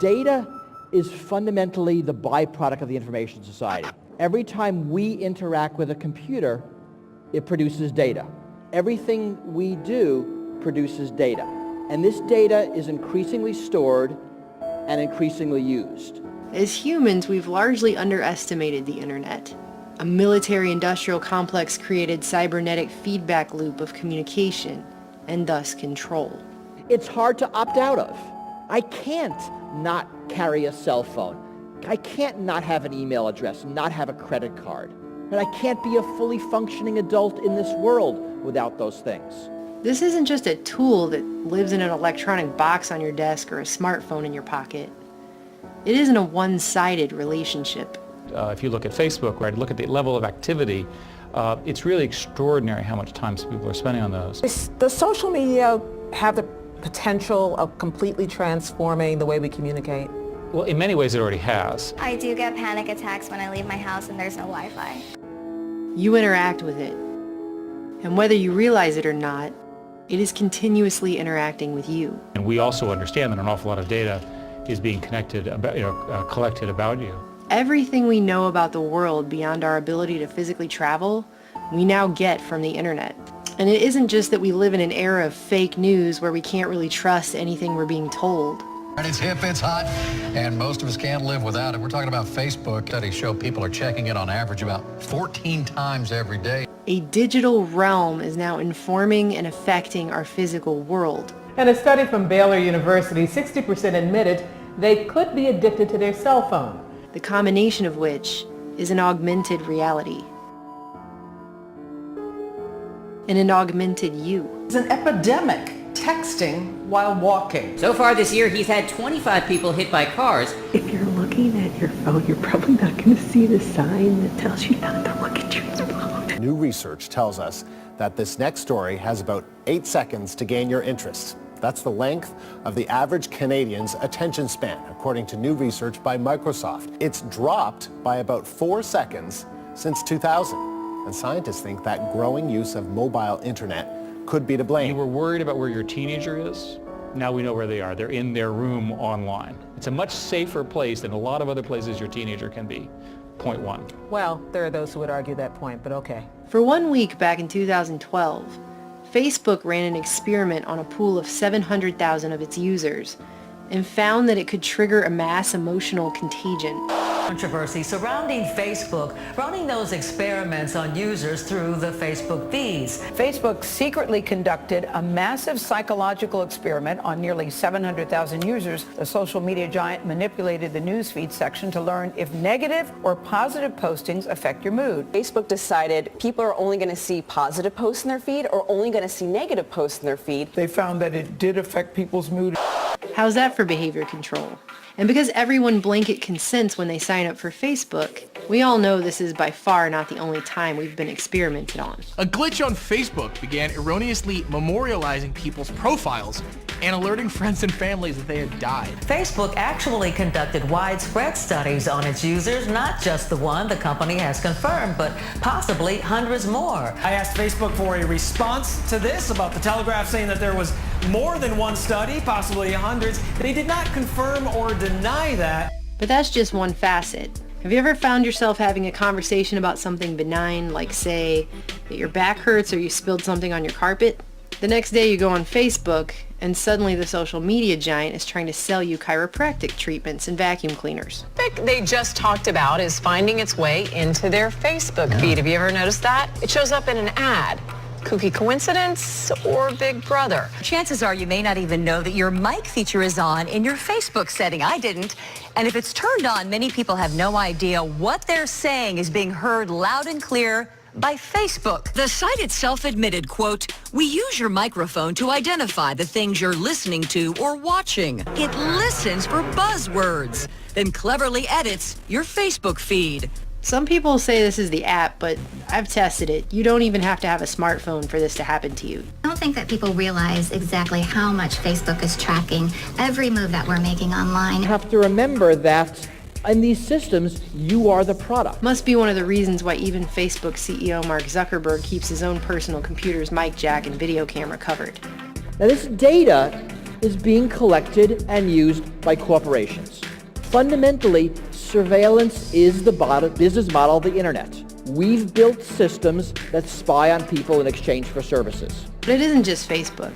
Data is fundamentally the byproduct of the information society. Every time we interact with a computer, it produces data. Everything we do produces data. And this data is increasingly stored and increasingly used. As humans, we've largely underestimated the internet. A military-industrial complex created cybernetic feedback loop of communication and thus control. It's hard to opt out of. I can't not carry a cell phone. I can't not have an email address, not have a credit card. And I can't be a fully functioning adult in this world without those things. This isn't just a tool that lives in an electronic box on your desk or a smartphone in your pocket. It isn't a one-sided relationship. If you look at Facebook, right, look at the level of activity, it's really extraordinary how much time people are spending on those. Does social media have the potential of completely transforming the way we communicate? Well, in many ways it already has. I do get panic attacks when I leave my house and there's no Wi-Fi. You interact with it. And whether you realize it or not, it is continuously interacting with you. And we also understand that an awful lot of data is being collected about you. Everything we know about the world beyond our ability to physically travel, we now get from the internet. And it isn't just that we live in an era of fake news where we can't really trust anything we're being told. It's hip, it's hot, and most of us can't live without it. We're talking about Facebook. Studies show people are checking it on average about 14 times every day. A digital realm is now informing and affecting our physical world. In a study from Baylor University, 60% admitted they could be addicted to their cell phone. The combination of which is an augmented reality. And an augmented you. It's an epidemic, texting while walking. So far this year, he's had 25 people hit by cars. If you're looking at your phone, you're probably not going to see the sign that tells you not to look at your phone. New research tells us that this next story has about 8 seconds to gain your interest. That's the length of the average Canadian's attention span, according to new research by Microsoft. It's dropped by about 4 seconds since 2000. And scientists think that growing use of mobile internet could be to blame. You were worried about where your teenager is. Now we know where they are. They're in their room online. It's a much safer place than a lot of other places your teenager can be. Point one. Well, there are those who would argue that point, but okay. For 1 week back in 2012, Facebook ran an experiment on a pool of 700,000 of its users and found that it could trigger a mass emotional contagion. Controversy surrounding Facebook running those experiments on users through the Facebook feeds. Facebook secretly conducted a massive psychological experiment on nearly 700,000 users. The social media giant manipulated the newsfeed section to learn if negative or positive postings affect your mood. Facebook decided people are only going to see positive posts in their feed or only going to see negative posts in their feed. They found that it did affect people's mood. How's that for behavior control? And because everyone blanket consents when they sign up for Facebook, we all know this is by far not the only time we've been experimented on. A glitch on Facebook began erroneously memorializing people's profiles and alerting friends and families that they had died. Facebook actually conducted widespread studies on its users, not just the one the company has confirmed, but possibly hundreds more. I asked Facebook for a response to this about the Telegraph saying that there was more than one study, possibly hundreds. They did not confirm or deny that. But that's just one facet. Have you ever found yourself having a conversation about something benign, like say, that your back hurts or you spilled something on your carpet? The next day you go on Facebook, and suddenly the social media giant is trying to sell you chiropractic treatments and vacuum cleaners. They just talked about is finding its way into their Facebook feed. Have you ever noticed that? It shows up in an ad. Kooky coincidence or Big Brother? Chances are you may not even know that your mic feature is on in your Facebook setting. I didn't. And if it's turned on, many people have no idea what they're saying is being heard loud and clear by Facebook. The site itself admitted, quote, "We use your microphone to identify the things you're listening to or watching. It listens for buzzwords, then cleverly edits your Facebook feed." Some people say this is the app, but I've tested it. You don't even have to have a smartphone for this to happen to you. I don't think that people realize exactly how much Facebook is tracking every move that we're making online. You have to remember that in these systems, you are the product. Must be one of the reasons why even Facebook CEO Mark Zuckerberg keeps his own personal computer's mic jack and video camera covered. Now this data is being collected and used by corporations. Fundamentally, surveillance is the business model of the internet. We've built systems that spy on people in exchange for services. But it isn't just Facebook.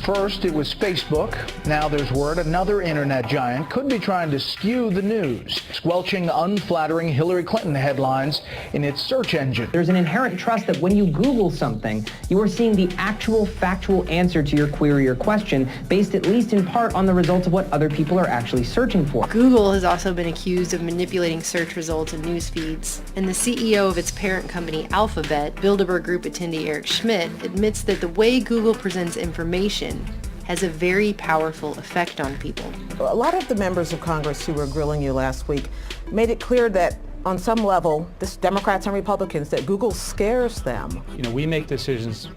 First, it was Facebook. Now there's word another internet giant could be trying to skew the news, squelching unflattering Hillary Clinton headlines in its search engine. There's an inherent trust that when you Google something, you are seeing the actual factual answer to your query or question, based at least in part on the results of what other people are actually searching for. Google has also been accused of manipulating search results and news feeds, and the CEO of its parent company Alphabet, Bilderberg Group attendee Eric Schmidt, admits that the way Google presents information has a very powerful effect on people. A lot of the members of Congress who were grilling you last week made it clear that on some level, this Democrats and Republicans, that Google scares them. You know, we make decisions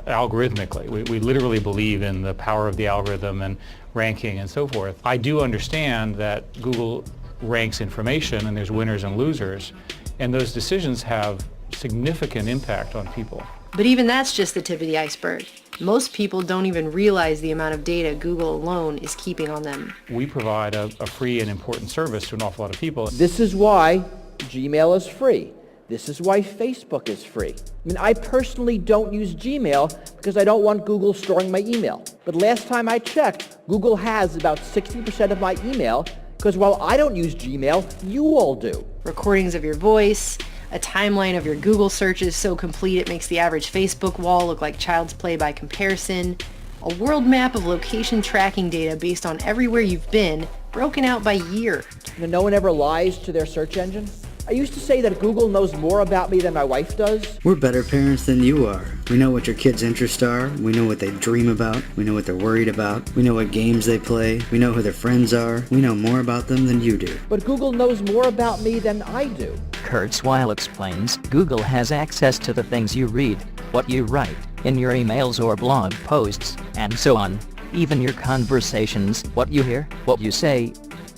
algorithmically. We literally believe in the power of the algorithm and ranking and so forth. I do understand that Google ranks information and there's winners and losers, and those decisions have significant impact on people. But even that's just the tip of the iceberg. Most people don't even realize the amount of data Google alone is keeping on them. We provide a free and important service to an awful lot of people. This is why Gmail is free. This is why Facebook is free. I mean, I personally don't use Gmail because I don't want Google storing my email. But last time I checked, Google has about 60% of my email because while I don't use Gmail, you all do. Recordings of your voice, a timeline of your Google searches so complete it makes the average Facebook wall look like Child's Play by comparison, a world map of location tracking data based on everywhere you've been, broken out by year. You know, no one ever lies to their search engine. I used to say that Google knows more about me than my wife does. We're better parents than you are. We know what your kids' interests are. We know what they dream about. We know what they're worried about. We know what games they play. We know who their friends are. We know more about them than you do. But Google knows more about me than I do. Kurzweil explains, Google has access to the things you read, what you write, in your emails or blog posts, and so on. Even your conversations, what you hear, what you say.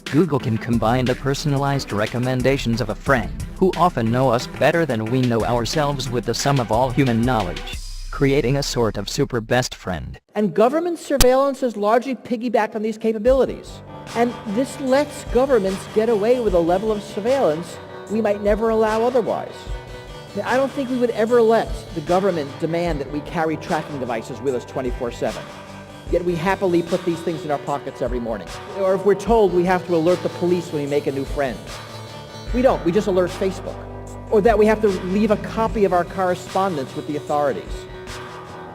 Google can combine the personalized recommendations of a friend, who often know us better than we know ourselves, with the sum of all human knowledge, creating a sort of super best friend. And government surveillance is largely piggybacked on these capabilities. And this lets governments get away with a level of surveillance we might never allow otherwise. Now, I don't think we would ever let the government demand that we carry tracking devices with us 24/7. Yet we happily put these things in our pockets every morning. Or if we're told we have to alert the police when we make a new friend. We don't, we just alert Facebook. Or that we have to leave a copy of our correspondence with the authorities.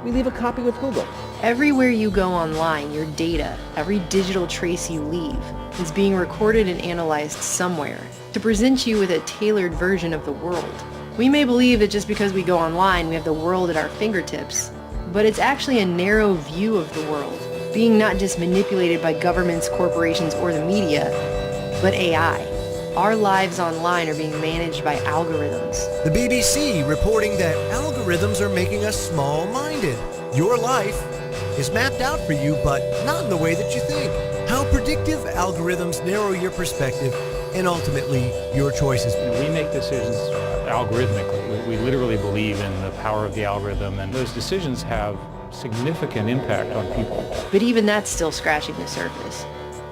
We leave a copy with Google. Everywhere you go online, your data, every digital trace you leave, is being recorded and analyzed somewhere to present you with a tailored version of the world. We may believe that just because we go online, we have the world at our fingertips, but it's actually a narrow view of the world, being not just manipulated by governments, corporations, or the media, but AI. Our lives online are being managed by algorithms. The BBC reporting that algorithms are making us small-minded. Your life is mapped out for you, but not in the way that you think. How predictive algorithms narrow your perspective and ultimately your choices. You know, we make decisions algorithmically. We literally believe in the power of the algorithm, and those decisions have significant impact on people. But even that's still scratching the surface.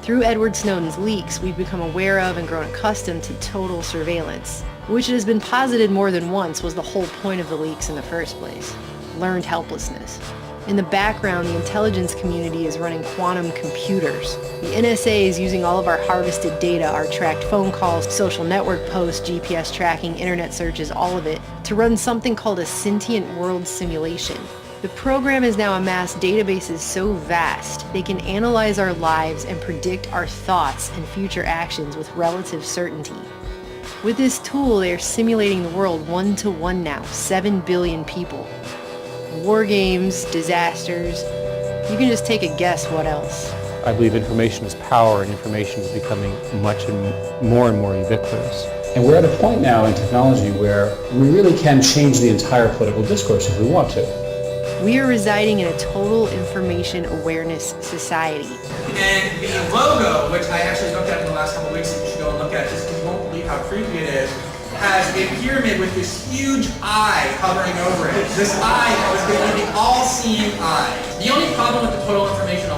Through Edward Snowden's leaks, we've become aware of and grown accustomed to total surveillance, which has been posited more than once was the whole point of the leaks in the first place. Learned helplessness. In the background, the intelligence community is running quantum computers. The NSA is using all of our harvested data, our tracked phone calls, social network posts, GPS tracking, internet searches, all of it, to run something called a sentient world simulation. The program has now amassed databases so vast, they can analyze our lives and predict our thoughts and future actions with relative certainty. With this tool, they are simulating the world one-to-one now, 7 billion people. War games, disasters, you can just take a guess what else. I believe information is power, and information is becoming much and more ubiquitous. And we're at a point now in technology where we really can change the entire political discourse if we want to. We are residing in a total information awareness society. And the logo, which I actually looked at in the last couple of weeks, and you should go and look at just because you won't believe how creepy it is, has a pyramid with this huge eye hovering over it. This eye that was going to be the all-seeing eye. The only problem with the total information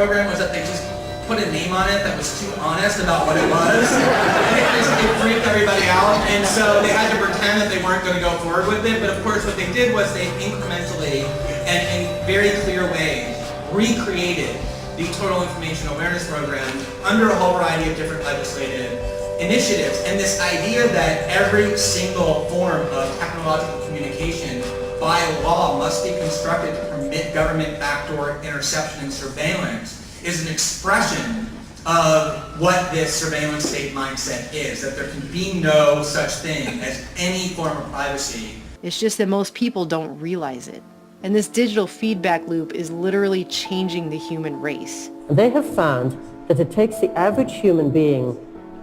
program was that they just put a name on it that was too honest about what it was. It freaked everybody out, and so they had to pretend that they weren't going to go forward with it. But of course, what they did was they incrementally and in very clear ways recreated the Total Information Awareness Program under a whole variety of different legislative initiatives. And this idea that every single form of technological communication by law must be constructed to permit government backdoor interception and surveillance is an expression of what this surveillance state mindset is, that there can be no such thing as any form of privacy. It's just that most people don't realize it. And this digital feedback loop is literally changing the human race. They have found that it takes the average human being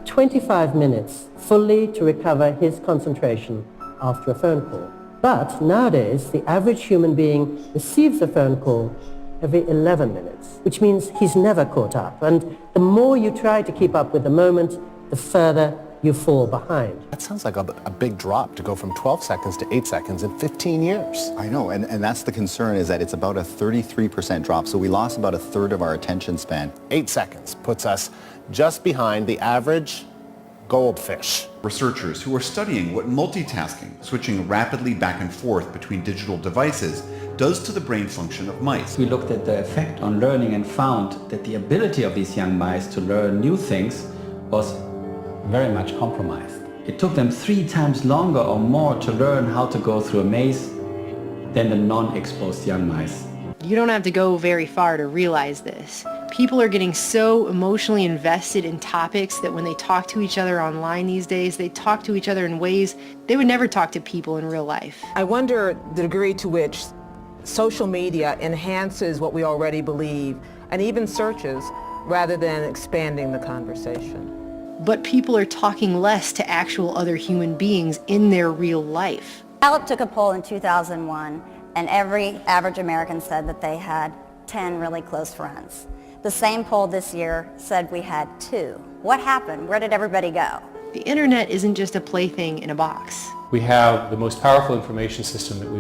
25 minutes fully to recover his concentration after a phone call. But nowadays, the average human being receives a phone call every 11 minutes, which means he's never caught up. And the more you try to keep up with the moment, the further you fall behind. That sounds like a big drop to go from 12 seconds to 8 seconds in 15 years. I know, and that's the concern, is that it's about a 33% drop. So we lost about a third of our attention span. 8 seconds puts us just behind the average goldfish. Researchers who are studying what multitasking, switching rapidly back and forth between digital devices, does to the brain function of mice. We looked at the effect on learning and found that the ability of these young mice to learn new things was very much compromised. It took them 3 times longer or more to learn how to go through a maze than the non-exposed young mice. You don't have to go very far to realize this. People are getting so emotionally invested in topics that when they talk to each other online these days, they talk to each other in ways they would never talk to people in real life. I wonder the degree to which social media enhances what we already believe and even searches rather than expanding the conversation. But people are talking less to actual other human beings in their real life. Gallup took a poll in 2001, and every average American said that they had 10 really close friends. The same poll this year said we had 2. What happened? Where did everybody go? The internet isn't just a plaything in a box. We have the most powerful information system that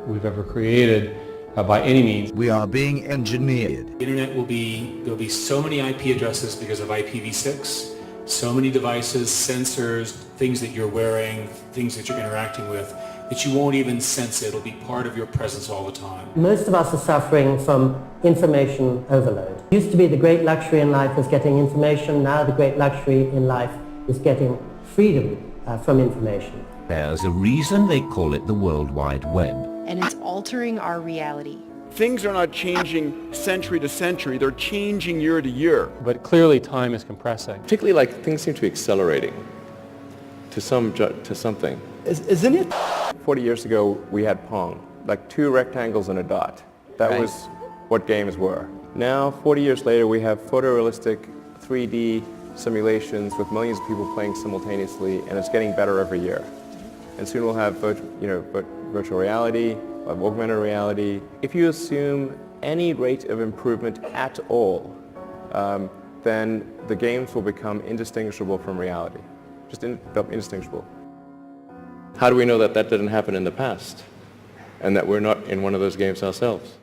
we've ever created by any means. We are being engineered. The internet there'll be so many IP addresses because of IPv6, so many devices, sensors, things that you're wearing, things that you're interacting with, that you won't even sense it. It'll be part of your presence all the time. Most of us are suffering from information overload. It used to be the great luxury in life was getting information. Now the great luxury in life is getting freedom from information. There's a reason they call it the World Wide Web. And it's altering our reality. Things are not changing century to century, they're changing year to year. But clearly time is compressing. Particularly like things seem to be accelerating to something. Isn't it? 40 years ago we had Pong, like 2 rectangles and a dot. That was what games were. Now 40 years later we have photorealistic 3D simulations with millions of people playing simultaneously, and it's getting better every year. And soon we'll have virtual reality, augmented reality. If you assume any rate of improvement at all, then the games will become indistinguishable from reality. Just indistinguishable. How do we know that that didn't happen in the past and that we're not in one of those games ourselves?